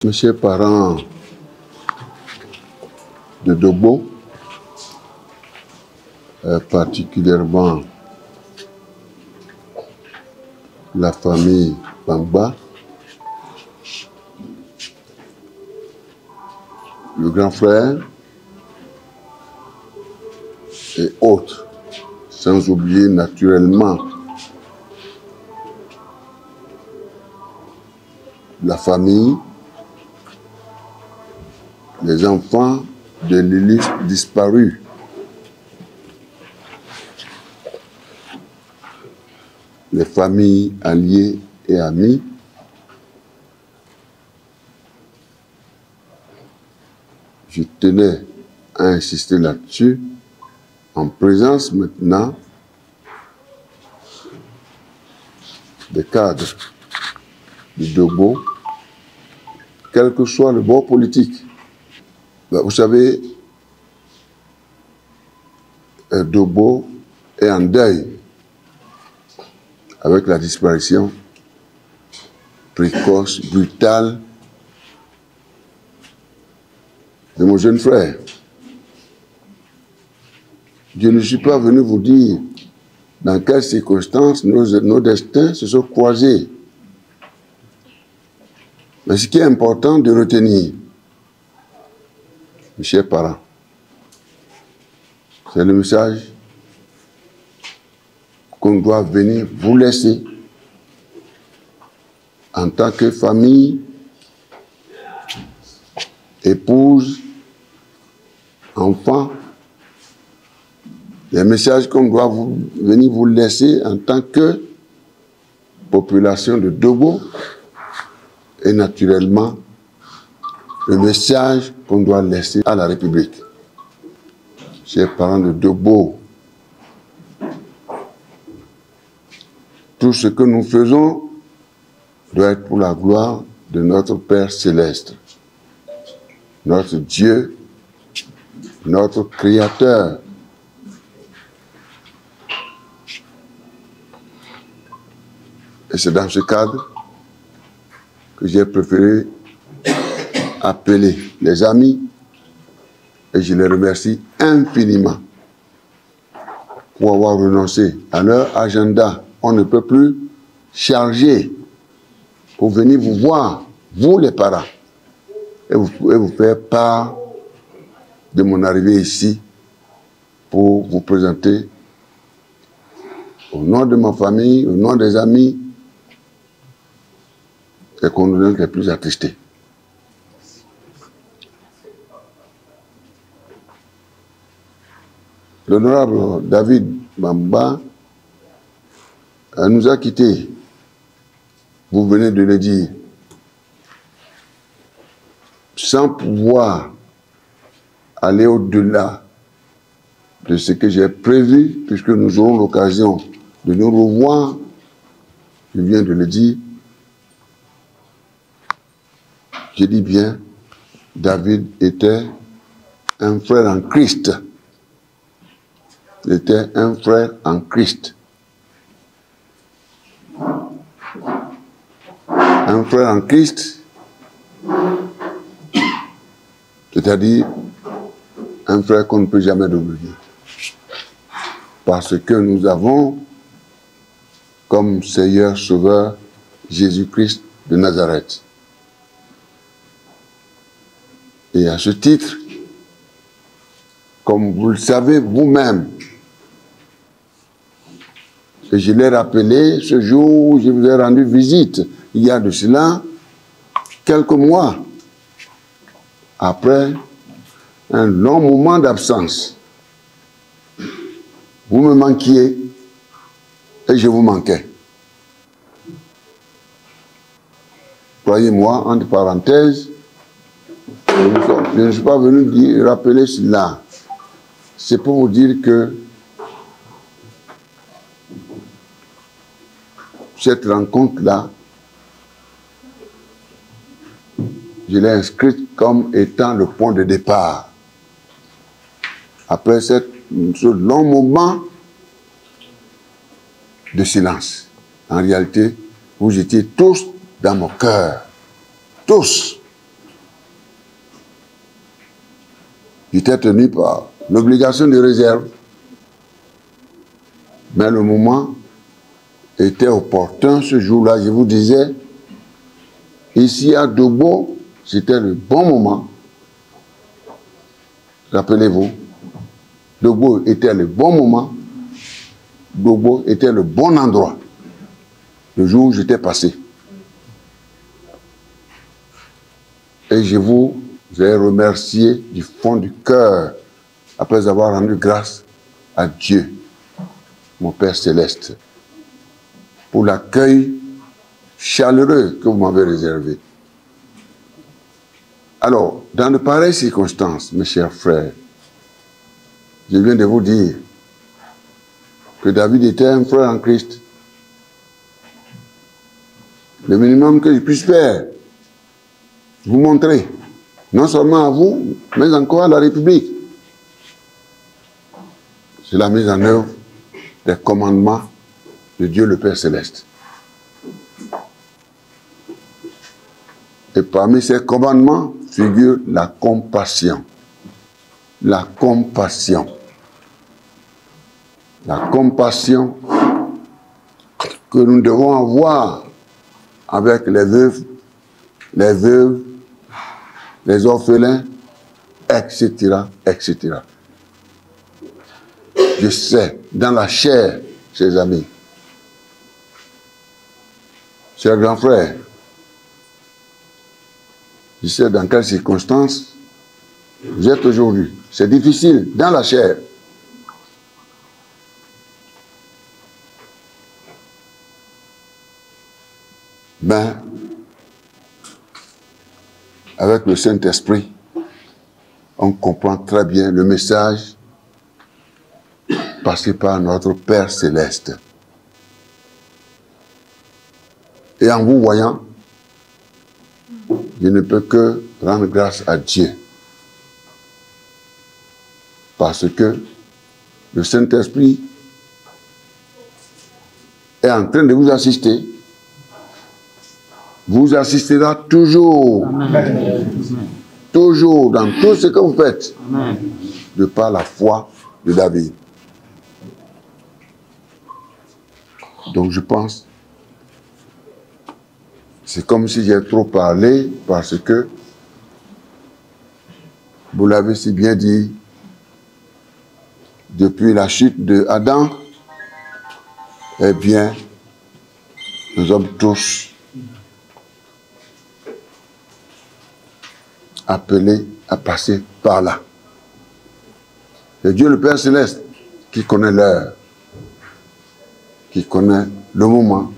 Monsieur parents de Dogbo, particulièrement la famille Bangba, le grand frère et autres, sans oublier naturellement la famille, les enfants de Lilith disparus. Les familles alliées et amies, je tenais à insister là-dessus, en présence maintenant des cadres du Dogbo, quel que soit le bord politique. Vous savez, Dogbo est en deuil avec la disparition précoce, brutale de mon jeune frère. Je ne suis pas venu vous dire dans quelles circonstances nos destins se sont croisés. Mais ce qui est important de retenir, mes chers parents, c'est le message qu'on doit venir vous laisser en tant que famille, épouse, enfant, les messages qu'on doit venir vous laisser en tant que population de Dogbo et naturellement le message qu'on doit laisser à la République. Chers parents de Dogbo, tout ce que nous faisons doit être pour la gloire de notre Père Céleste, notre Dieu, notre Créateur. Et c'est dans ce cadre que j'ai préféré appeler les amis et je les remercie infiniment pour avoir renoncé à leur agenda. On ne peut plus charger pour venir vous voir, vous les parents, et vous faire part de mon arrivée ici pour vous présenter au nom de ma famille, au nom des amis, les condoléances les plus attristées. L'honorable David Bangba nous a quittés, vous venez de le dire, sans pouvoir aller au-delà de ce que j'ai prévu, puisque nous aurons l'occasion de nous revoir, je viens de le dire. Je dis bien, David était un frère en Christ. Il était un frère en Christ. Un frère en Christ, c'est-à-dire un frère qu'on ne peut jamais oublier. Parce que nous avons comme Seigneur Sauveur Jésus-Christ de Nazareth. Et à ce titre, comme vous le savez vous-même, et je l'ai rappelé ce jour où je vous ai rendu visite, il y a de cela quelques mois, après un long moment d'absence, vous me manquiez et je vous manquais. Croyez-moi, entre parenthèses, je ne suis pas venu rappeler cela. C'est pour vous dire que cette rencontre-là, je l'ai inscrite comme étant le point de départ. Après ce long moment de silence, en réalité, vous étiez tous dans mon cœur. Tous. J'étais tenu par l'obligation de réserve. Mais le moment était opportun ce jour-là. Je vous disais, ici à Dogbo, c'était le bon moment. Rappelez-vous, Dogbo était le bon moment. Dogbo était le bon endroit. Le jour où j'étais passé. Et je vous ai remercié du fond du cœur, après avoir rendu grâce à Dieu, mon Père Céleste, pour l'accueil chaleureux que vous m'avez réservé. Alors, dans de pareilles circonstances, mes chers frères, je viens de vous dire que David était un frère en Christ. Le minimum que je puisse faire, vous montrer, non seulement à vous, mais encore à la République. C'est la mise en œuvre des commandements de Dieu le Père Céleste. Et parmi ces commandements figure la compassion. La compassion. La compassion que nous devons avoir avec les veuves, les orphelins, etc., etc. Je sais, dans la chair, chers amis, chers grands frères, je sais dans quelles circonstances vous êtes aujourd'hui. C'est difficile, dans la chair. Mais, avec le Saint-Esprit, on comprend très bien le message passé par notre Père Céleste. Et en vous voyant, je ne peux que rendre grâce à Dieu. Parce que le Saint-Esprit est en train de vous assister. Vous assistera toujours. Amen. Toujours dans tout ce que vous faites. Amen. De par la foi de David. Donc je pense, c'est comme si j'ai trop parlé parce que vous l'avez si bien dit, depuis la chute de Adam, eh bien, nous sommes tous appelés à passer par là. C'est Dieu le Père Céleste qui connaît l'heure, qui connaît le moment.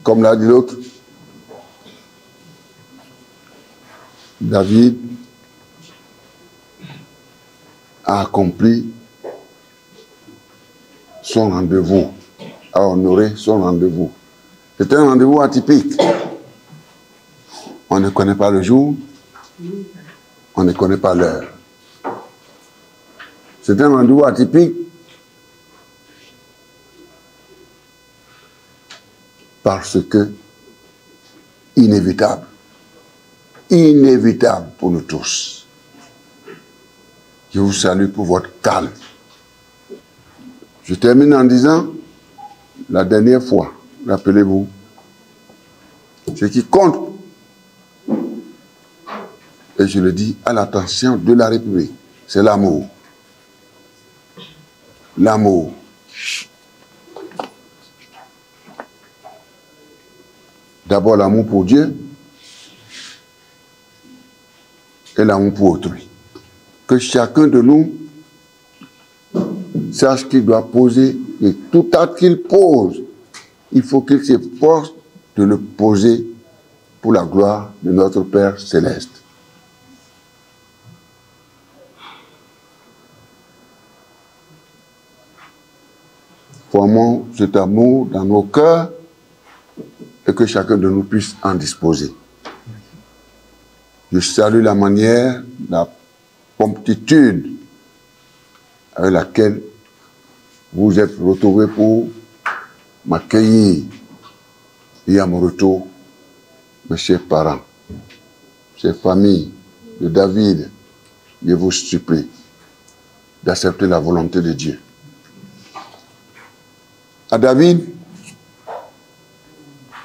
Comme l'a dit l'autre, David a accompli son rendez-vous, a honoré son rendez-vous. C'est un rendez-vous atypique. On ne connaît pas le jour, on ne connaît pas l'heure. C'est un rendez-vous atypique parce que inévitable. Inévitable pour nous tous. Je vous salue pour votre calme. Je termine en disant, la dernière fois, rappelez-vous, ce qui compte, et je le dis à l'attention de la République, c'est l'amour. L'amour. D'abord l'amour pour Dieu, et l'amour pour autrui. Que chacun de nous sache qu'il doit poser, et tout acte qu'il pose, il faut qu'il s'efforce de le poser pour la gloire de notre Père Céleste. Formons cet amour dans nos cœurs et que chacun de nous puisse en disposer. Je salue la manière, la promptitude avec laquelle vous êtes retrouvés pour m'accueillir et à mon retour, mes chers parents, chères familles de David, je vous supplie d'accepter la volonté de Dieu. À David,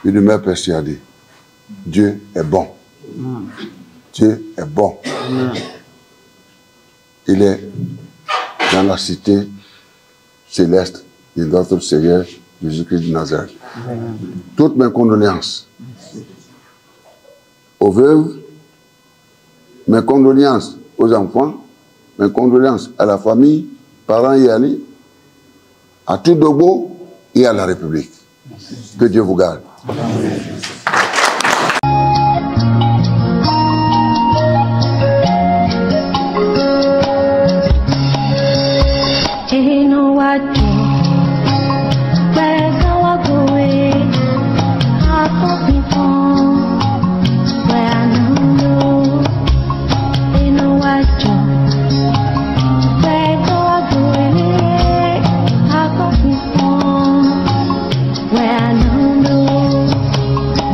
je demeure persuadé, Dieu est bon. Dieu est bon. Il est dans la cité céleste de notre Seigneur Jésus-Christ de Nazareth. Toutes mes condoléances aux veuves, mes condoléances aux enfants, mes condoléances à la famille, parents et alliés, à tout Dogo et à la République. Que Dieu vous garde.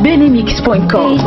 Benimix.com.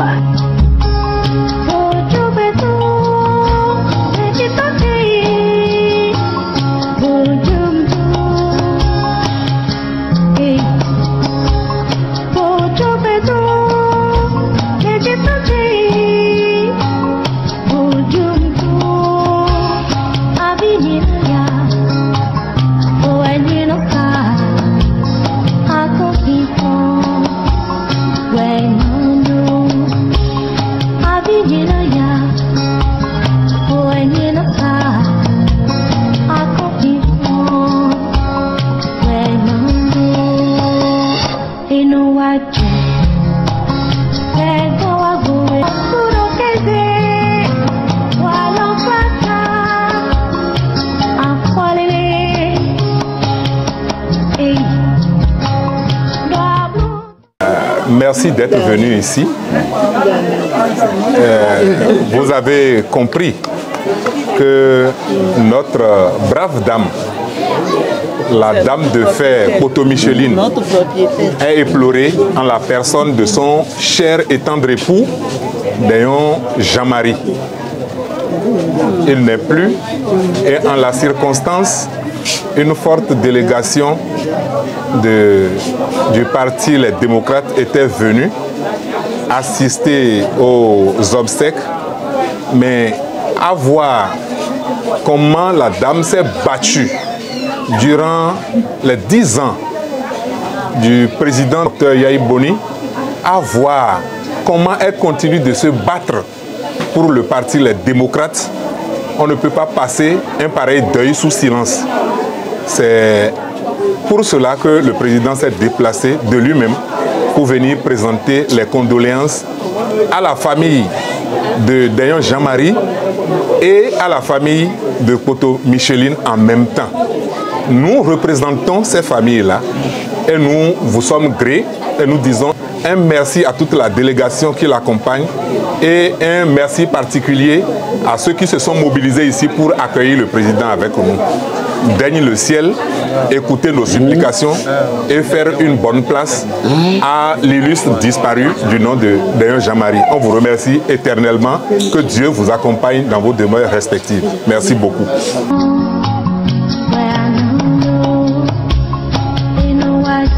Merci d'être venu ici. Vous avez compris que notre brave dame, la dame de fer Poto Micheline, est éplorée en la personne de son cher et tendre époux, Dayon Jean-Marie. Il n'est plus, et en la circonstance, une forte délégation du parti Les Démocrates était venue assister aux obsèques, mais à voir comment la dame s'est battue durant les 10 ans du président Dr Yahi Boni, à voir comment elle continue de se battre pour le parti Les Démocrates, on ne peut pas passer un pareil deuil sous silence. C'est pour cela que le président s'est déplacé de lui-même pour venir présenter les condoléances à la famille de Dayon Jean-Marie et à la famille de Poto Micheline en même temps. Nous représentons ces familles-là et nous vous sommes gré et nous disons un merci à toute la délégation qui l'accompagne et un merci particulier à ceux qui se sont mobilisés ici pour accueillir le président avec nous. Daigne le ciel, écouter nos supplications et faire une bonne place à l'illustre disparu du nom de Dayon Jean-Marie. On vous remercie éternellement. Que Dieu vous accompagne dans vos demeures respectives. Merci beaucoup. I know, you know what